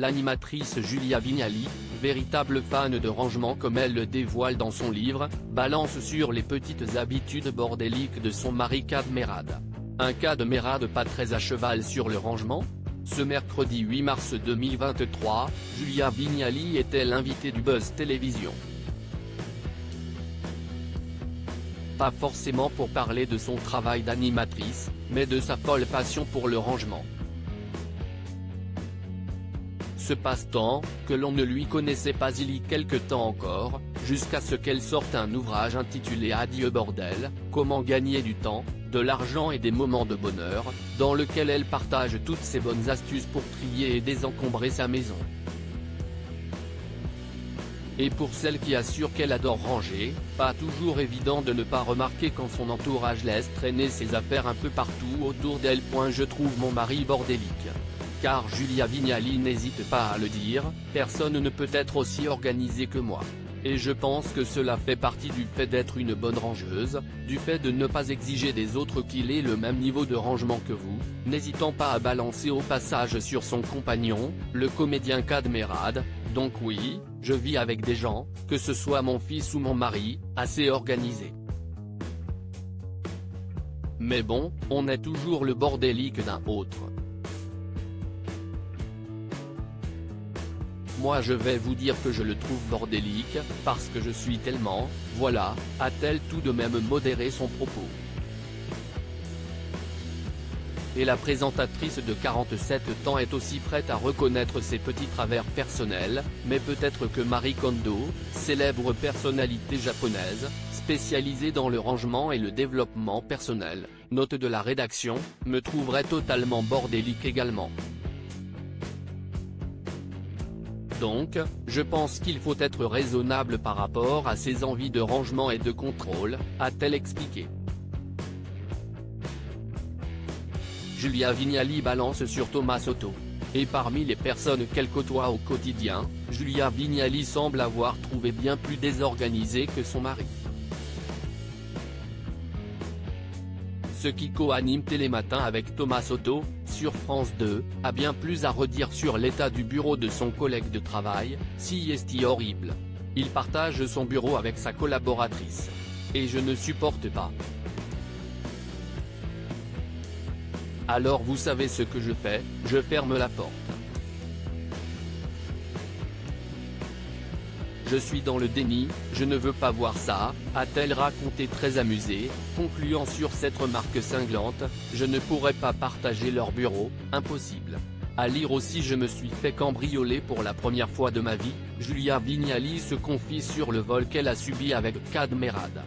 l'animatrice Julia Vignali, véritable fan de rangement comme elle le dévoile dans son livre, balance sur les petites habitudes bordéliques de son mari Kad Merad. Un Kad Merad pas très à cheval sur le rangement ? Ce mercredi 8 mars 2023, Julia Vignali était l'invitée du Buzz Télévision. Pas forcément pour parler de son travail d'animatrice, mais de sa folle passion pour le rangement. Ce passe-temps, que l'on ne lui connaissait pas il y quelque temps encore, jusqu'à ce qu'elle sorte un ouvrage intitulé Adieu bordel, comment gagner du temps, de l'argent et des moments de bonheur, dans lequel elle partage toutes ses bonnes astuces pour trier et désencombrer sa maison. Et pour celle qui assure qu'elle adore ranger, pas toujours évident de ne pas remarquer quand son entourage laisse traîner ses affaires un peu partout autour d'elle. Je trouve mon mari bordélique. Car Julia Vignali n'hésite pas à le dire, personne ne peut être aussi organisé que moi. Et je pense que cela fait partie du fait d'être une bonne rangeuse, du fait de ne pas exiger des autres qu'il ait le même niveau de rangement que vous, n'hésitant pas à balancer au passage sur son compagnon, le comédien Kad Merad. Donc oui, je vis avec des gens, que ce soit mon fils ou mon mari, assez organisés. Mais bon, on est toujours le bordélique d'un autre. Moi je vais vous dire que je le trouve bordélique, parce que je suis tellement, voilà, a-t-elle tout de même modéré son propos. Et la présentatrice de 47 ans est aussi prête à reconnaître ses petits travers personnels, mais peut-être que Marie Kondo, célèbre personnalité japonaise, spécialisée dans le rangement et le développement personnel, note de la rédaction, me trouverait totalement bordélique également. Donc, je pense qu'il faut être raisonnable par rapport à ses envies de rangement et de contrôle, a-t-elle expliqué. Julia Vignali balance sur Thomas Soto. Et parmi les personnes qu'elle côtoie au quotidien, Julia Vignali semble avoir trouvé bien plus désorganisé que son mari. Ce qui co-anime Télématin avec Thomas Soto, sur France 2, a bien plus à redire sur l'état du bureau de son collègue de travail, si est horrible. Il partage son bureau avec sa collaboratrice. Et je ne supporte pas. Alors vous savez ce que je fais, je ferme la porte. Je suis dans le déni, je ne veux pas voir ça, a-t-elle raconté très amusée, concluant sur cette remarque cinglante, je ne pourrais pas partager leur bureau, impossible. À lire aussi je me suis fait cambrioler pour la première fois de ma vie, Julia Vignali se confie sur le vol qu'elle a subi avec Kad Merad.